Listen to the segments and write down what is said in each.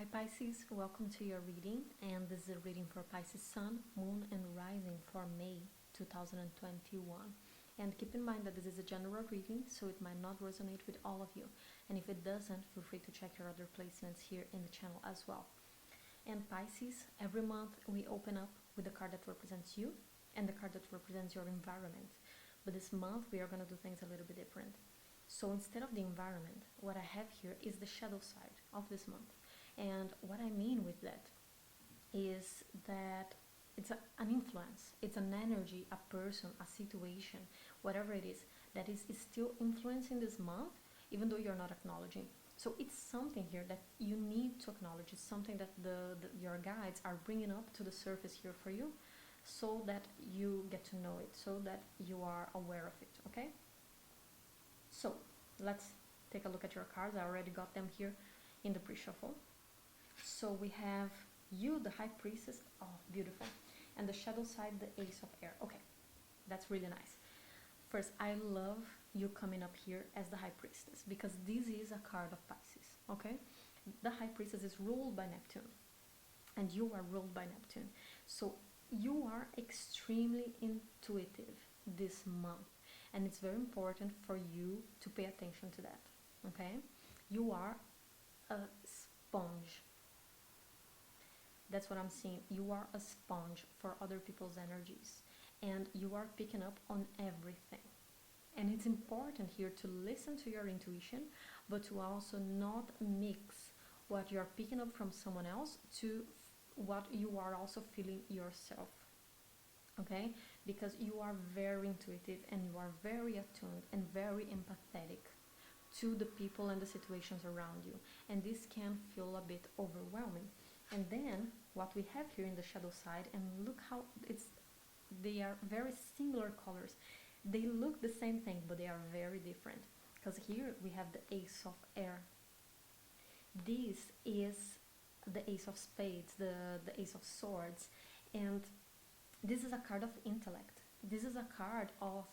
Hi Pisces, welcome to your reading, and this is a reading for Pisces Sun, Moon and Rising for May 2021. And keep in mind that this is a general reading, so it might not resonate with all of you, and if it doesn't, feel free to check your other placements here in the channel as well. And Pisces, every month we open up with the card that represents you and the card that represents your environment, but this month we are going to do things a little bit different. So instead of the environment, what I have here is the shadow side of this month. And what I mean with that is that it's an influence, it's an energy, a person, a situation, whatever it is, that is still influencing this month, even though you're not acknowledging. So it's something here that you need to acknowledge. It's something that your guides are bringing up to the surface here for you, so that you get to know it, so that you are aware of it, okay? So let's take a look at your cards. I already got them here in the pre-shuffle. So we have you, the High Priestess, oh beautiful, and the shadow side, the Ace of Air. Okay, that's really nice. First, I love you coming up here as the High Priestess, because this is a card of Pisces, okay? The High Priestess is ruled by Neptune, and you are ruled by Neptune. So you are extremely intuitive this month, and it's very important for you to pay attention to that, okay? You are a sponge. That's what I'm seeing. You are a sponge for other people's energies, and you are picking up on everything. And it's important here to listen to your intuition, but to also not mix what you're picking up from someone else to what you are also feeling yourself, okay? Because you are very intuitive, and you are very attuned and very empathetic to the people and the situations around you, and this can feel a bit overwhelming. And then what we have here in the shadow side, and look how they are very similar colors. They look the same thing, but they are very different, because here we have the Ace of Air. This is the Ace of Spades, the Ace of Swords, and this is a card of intellect. This is a card of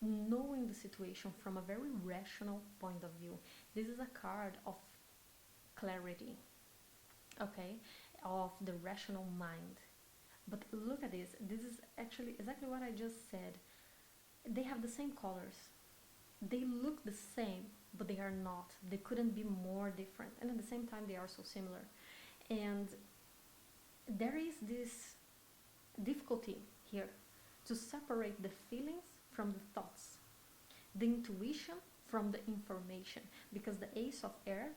knowing the situation from a very rational point of view. This is a card of clarity, okay, of the rational mind. But look at this. This is actually exactly what I just said. They have the same colors. They look the same, but they are not. They couldn't be more different. And at the same time, they are so similar. And there is this difficulty here to separate the feelings from the thoughts, the intuition from the information, because the Ace of Air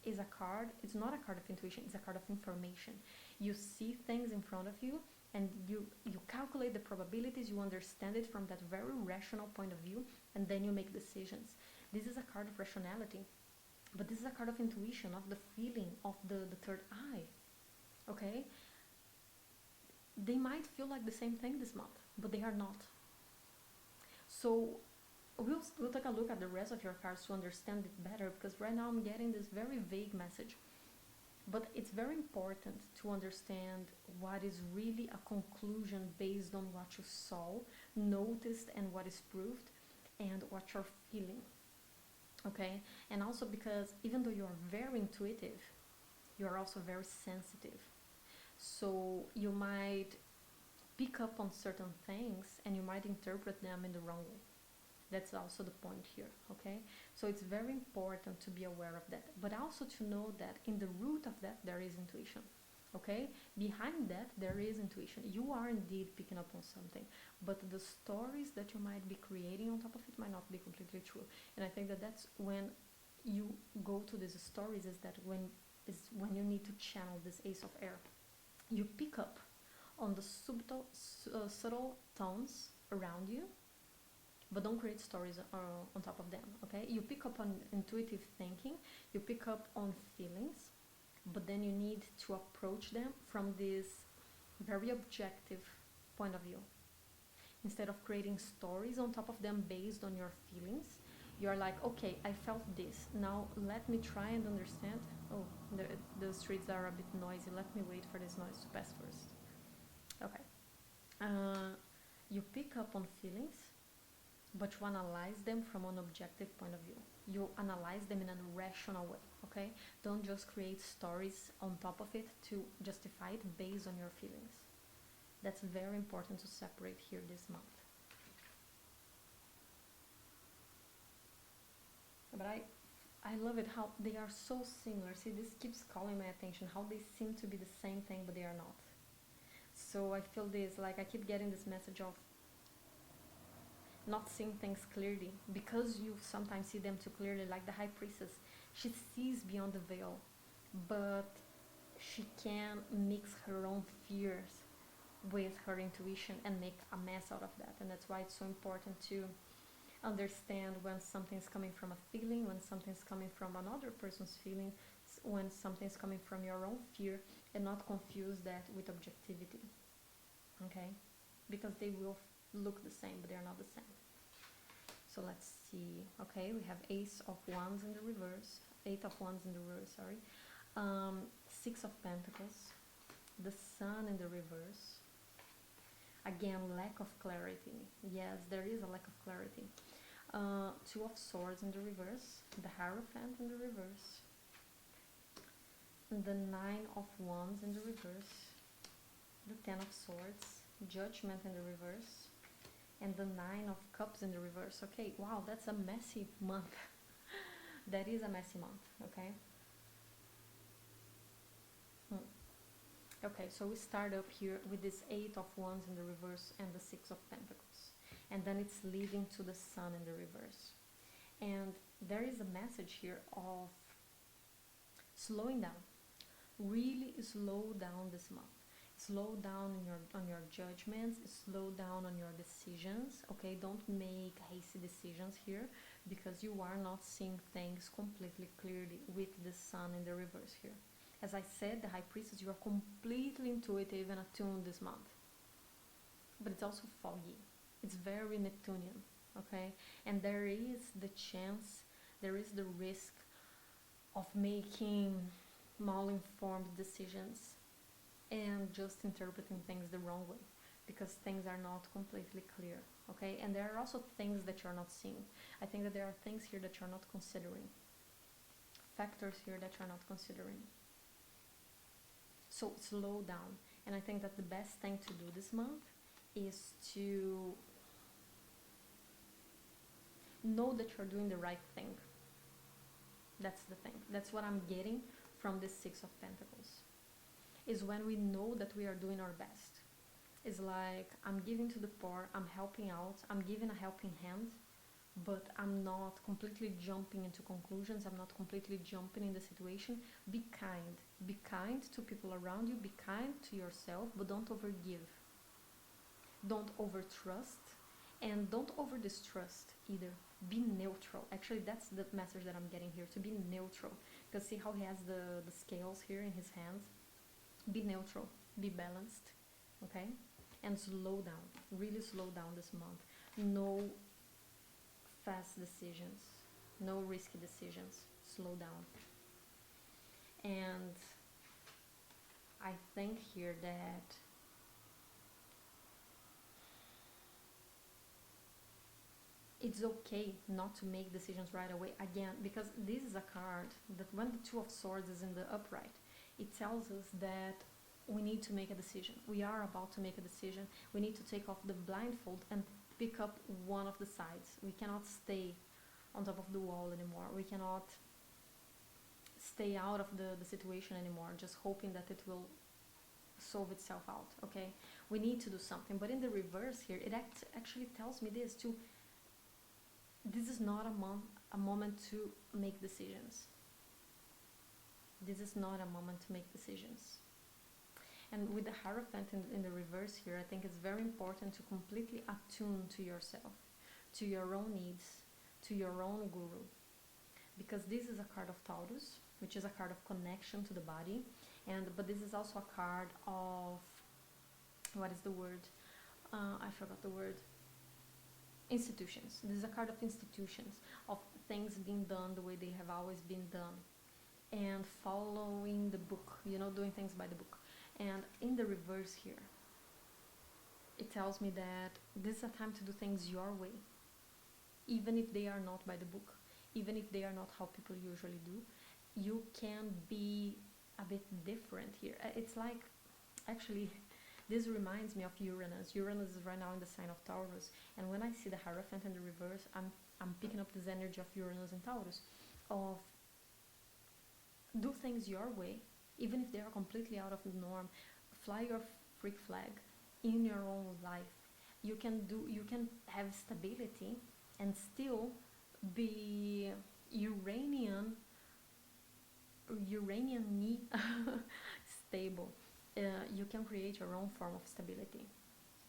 is a card, it's not a card of intuition, it's a card of information. You see things in front of you, and you calculate the probabilities, you understand it from that very rational point of view, and then you make decisions. This is a card of rationality, but this is a card of intuition, of the feeling, of the third eye, okay? They might feel like the same thing this month, but they are not. So we'll take a look at the rest of your cards to understand it better, because right now I'm getting this very vague message. But it's very important to understand what is really a conclusion based on what you saw, noticed, and what is proved, and what you're feeling, okay? And also because even though you're very intuitive, you're also very sensitive. So you might pick up on certain things, and you might interpret them in the wrong way. That's also the point here, okay? So it's very important to be aware of that, but also to know that in the root of that there is intuition, okay? Behind that there is intuition. You are indeed picking up on something, but the stories that you might be creating on top of it might not be completely true. And I think that that's when you go to these stories, is when you need to channel this Ace of Air. You pick up on the subtle tones around you, but don't create stories on top of them, okay? You pick up on intuitive thinking, you pick up on feelings, but then you need to approach them from this very objective point of view. Instead of creating stories on top of them based on your feelings, you're like, okay, I felt this, now let me try and understand. Oh, the streets are a bit noisy, let me wait for this noise to pass first. Okay. You pick up on feelings, but you analyze them from an objective point of view. you analyze them in a rational way, okay? Don't just create stories on top of it to justify it based on your feelings. That's very important to separate here this month. But I love it how they are so similar. See, this keeps calling my attention, how they seem to be the same thing, but they are not. So I feel this, like I keep getting this message of not seeing things clearly, because you sometimes see them too clearly, like the high priestess. She sees beyond the veil, but she can mix her own fears with her intuition and make a mess out of that. And that's why it's so important to understand when something's coming from a feeling, when something's coming from another person's feeling, when something's coming from your own fear, and not confuse that with objectivity, okay? Because they will look the same, but they're not the same. So let's see. Okay, we have Ace of Wands in the reverse, Eight of Wands in the reverse, sorry. Six of Pentacles, the Sun in the reverse. Again, lack of clarity. Yes, there is a lack of clarity. Two of Swords in the reverse, the Hierophant in the reverse, the Nine of Wands in the reverse, the Ten of Swords, Judgment in the reverse, and the Nine of Cups in the reverse. Okay, wow, that's a messy month. That is a messy month, okay? Okay, so we start up here with this Eight of Wands in the reverse and the Six of Pentacles. And then it's leading to the Sun in the reverse. And there is a message here of slowing down. Really slow down this month. Slow down on your judgments, slow down on your decisions, okay? Don't make hasty decisions here, because you are not seeing things completely clearly with the Sun in the reverse here. As I said, the High Priestess, you are completely intuitive and attuned this month. But it's also foggy. It's very Neptunian, okay? And there is the chance, there is the risk of making malinformed decisions and just interpreting things the wrong way, because things are not completely clear, okay? And there are also things that you're not seeing. I think that there are things here that you're not considering, factors here that you're not considering. So slow down. And I think that the best thing to do this month is to know that you're doing the right thing. That's the thing. That's what I'm getting from this Six of Pentacles. Is when we know that we are doing our best. It's like, I'm giving to the poor, I'm helping out, I'm giving a helping hand, but I'm not completely jumping into conclusions, I'm not completely jumping in the situation. Be kind. Be kind to people around you, be kind to yourself, but don't overgive. Don't overtrust, and don't over-distrust either. Be neutral. Actually, that's the message that I'm getting here, to be neutral. Because see how he has the scales here in his hands? Be neutral, be balanced, okay? And slow down, really slow down this month. No fast decisions, no risky decisions, slow down. And I think here that it's okay not to make decisions right away, again, because this is a card that when the Two of Swords is in the upright, it tells us that we need to make a decision. We are about to make a decision. We need to take off the blindfold and pick up one of the sides. We cannot stay on top of the wall anymore. We cannot stay out of the situation anymore, just hoping that it will solve itself out, okay? We need to do something. But in the reverse here, it actually tells me this too. This is not a moment to make decisions. This is not a moment to make decisions. And with the Hierophant in the reverse here, I think it's very important to completely attune to yourself, to your own needs, to your own guru. Because this is a card of Taurus, which is a card of connection to the body, but this is also a card of, what is the word? I forgot the word. Institutions. This is a card of institutions, of things being done the way they have always been done, and following the book, you know, doing things by the book. And in the reverse here, it tells me that this is a time to do things your way, even if they are not by the book, even if they are not how people usually do, you can be a bit different here. It's like, actually, this reminds me of Uranus. Uranus is right now in the sign of Taurus, and when I see the Hierophant in the reverse, I'm picking up this energy of Uranus and Taurus, of do things your way, even if they are completely out of the norm. Fly your freak flag in your own life. You can have stability and still be Uranian stable. You can create your own form of stability,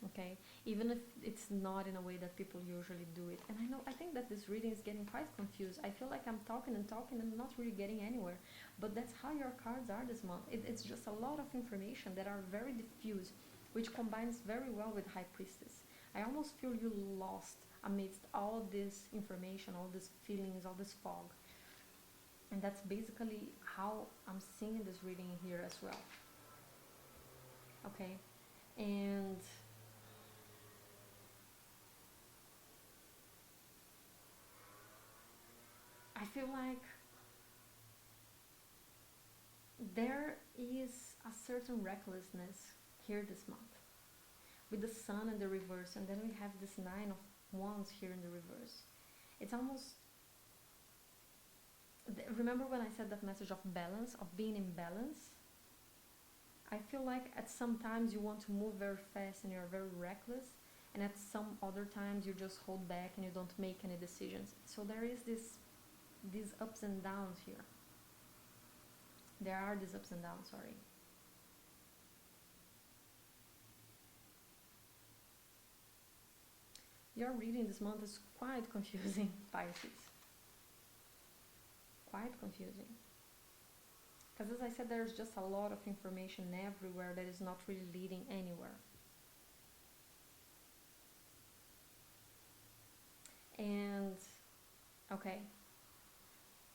okay, even if it's not in a way that people usually do it. And I think that this reading is getting quite confused. I feel like I'm talking and not really getting anywhere, but that's how your cards are this month. It's just a lot of information that are very diffuse, which combines very well with High Priestess. I almost feel you lost amidst all this information, all these feelings, all this fog. And that's basically how I'm seeing this reading here as well. Okay, and I feel like there is a certain recklessness here this month with the Sun in the reverse, and then we have this Nine of Wands here in the reverse. It's almost, remember when I said that message of balance, of being in balance? I feel like at some times you want to move very fast and you're very reckless, and at some other times you just hold back and you don't make any decisions. So there is these ups and downs here. There are these ups and downs, sorry. Your reading this month is quite confusing, Pisces. Quite confusing. Because as I said, there's just a lot of information everywhere that is not really leading anywhere. And, okay.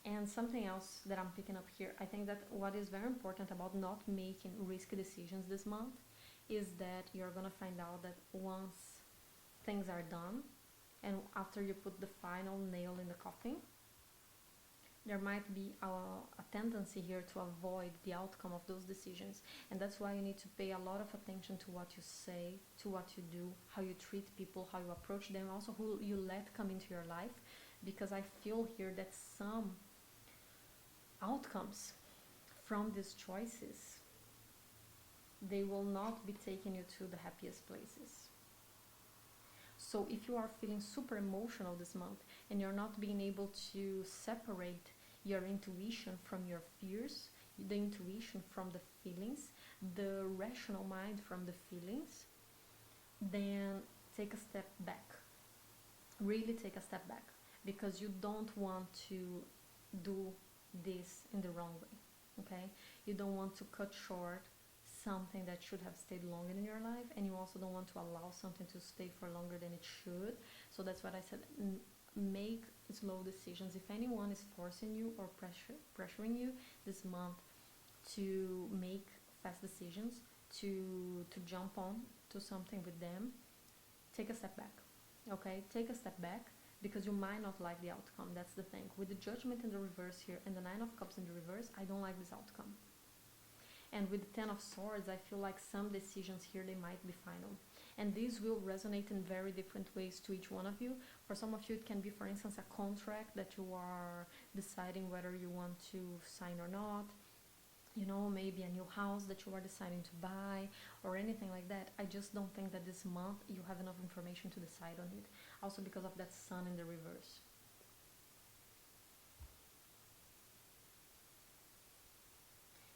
And something else that I'm picking up here, I think that what is very important about not making risky decisions this month is that you're going to find out that once things are done and after you put the final nail in the coffin, there might be a tendency here to avoid the outcome of those decisions. And that's why you need to pay a lot of attention to what you say, to what you do, how you treat people, how you approach them, also who you let come into your life. Because I feel here that some outcomes from these choices, they will not be taking you to the happiest places. So if you are feeling super emotional this month and you're not being able to separate your intuition from your fears, the intuition from the feelings, the rational mind from the feelings, then take a step back. Really take a step back, because you don't want to do this in the wrong way, okay? You don't want to cut short something that should have stayed longer in your life, and you also don't want to allow something to stay for longer than it should. So that's what I said, make slow decisions. If anyone is forcing you or pressuring you this month to make fast decisions, to jump on to something with them, take a step back, okay? Take a step back, because you might not like the outcome. That's the thing. With the Judgment in the reverse here and the Nine of Cups in the reverse, I don't like this outcome. And with the Ten of Swords, I feel like some decisions here, they might be final. And these will resonate in very different ways to each one of you. For some of you, it can be, for instance, a contract that you are deciding whether you want to sign or not. You know, maybe a new house that you are deciding to buy or anything like that. I just don't think that this month you have enough information to decide on it. Also because of that Sun in the reverse.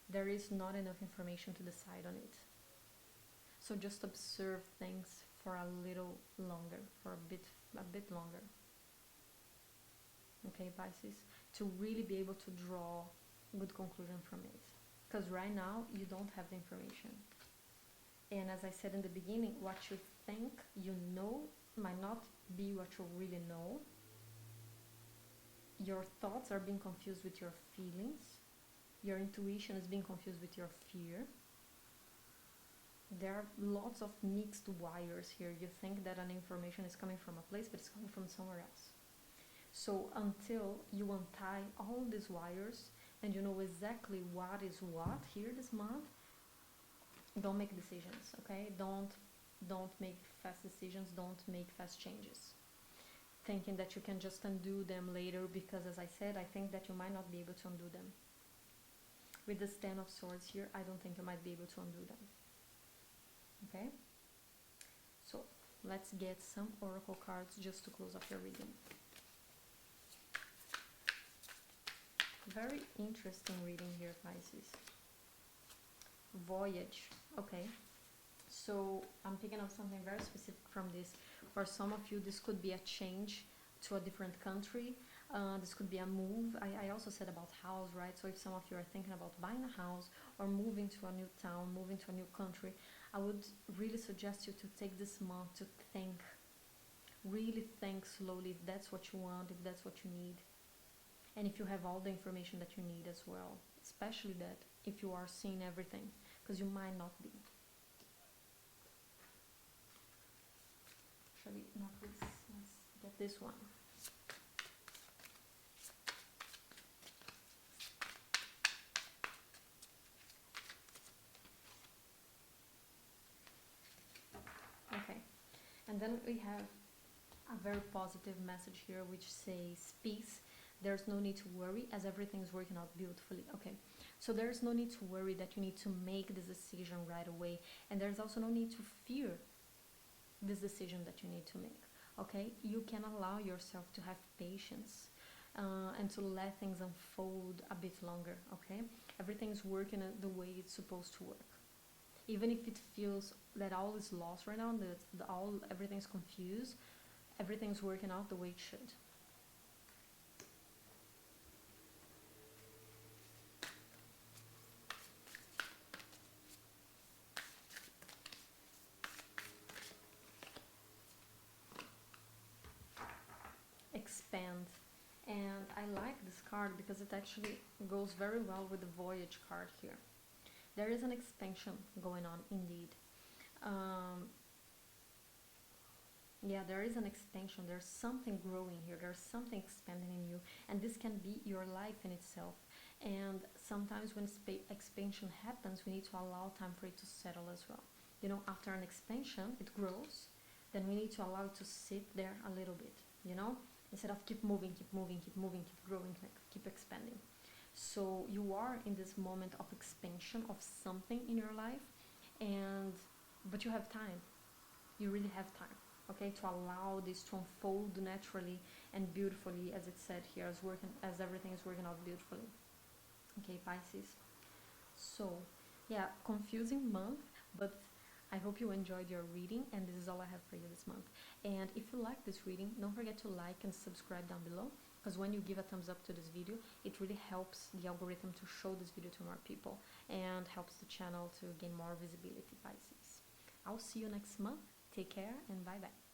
There is not enough information to decide on it. So just observe things for a little longer, for a bit longer. Okay, Pisces, to really be able to draw good conclusion from it. Because right now you don't have the information. And as I said in the beginning, what you think you know might not be what you really know. Your thoughts are being confused with your feelings. Your intuition is being confused with your fear. There are lots of mixed wires here. You think that an information is coming from a place, but it's coming from somewhere else. So until you untie all these wires and you know exactly what is what here this month, don't make decisions, okay? Don't make fast decisions, don't make fast changes, thinking that you can just undo them later, because as I said, I think that you might not be able to undo them. With this 10 of Swords here, I don't think you might be able to undo them. Okay? So, let's get some oracle cards just to close off your reading. Very interesting reading here, Pisces. Voyage. Okay. So, I'm picking up something very specific from this. For some of you, this could be a change to a different country. This could be a move. I also said about house, right? So if some of you are thinking about buying a house or moving to a new town, moving to a new country, I would really suggest you to take this month to think. Really think slowly if that's what you want, if that's what you need. And if you have all the information that you need as well. Especially that if you are seeing everything, because you might not be. Shall we not this? Let's get this one. Okay, and then we have a very positive message here which says peace. There's no need to worry as everything's working out beautifully. Okay, so there's no need to worry that you need to make this decision right away, and there's also no need to fear this decision that you need to make. Okay, you can allow yourself to have patience and to let things unfold a bit longer. Okay, everything's working the way it's supposed to work. Even if it feels that all is lost right now, that everything's confused, everything's working out the way it should. Expand. And I like this card because it actually goes very well with the Voyage card here. There is an expansion going on indeed. Yeah, there is an expansion. There's something growing here. There's something expanding in you, and this can be your life in itself. And sometimes when expansion happens, we need to allow time for it to settle as well. You know, after an expansion, it grows. Then we need to allow it to sit there a little bit. You know, instead of keep moving, keep moving, keep moving, keep growing, keep expanding. So you are in this moment of expansion of something in your life, but you have time. You really have time. Okay, to allow this to unfold naturally and beautifully, as it said here, as everything is working out beautifully. Okay, Pisces. So, yeah, confusing month, but I hope you enjoyed your reading, and this is all I have for you this month. And if you like this reading, don't forget to like and subscribe down below, because when you give a thumbs up to this video, it really helps the algorithm to show this video to more people and helps the channel to gain more visibility, Pisces. I'll see you next month. Take care and bye bye.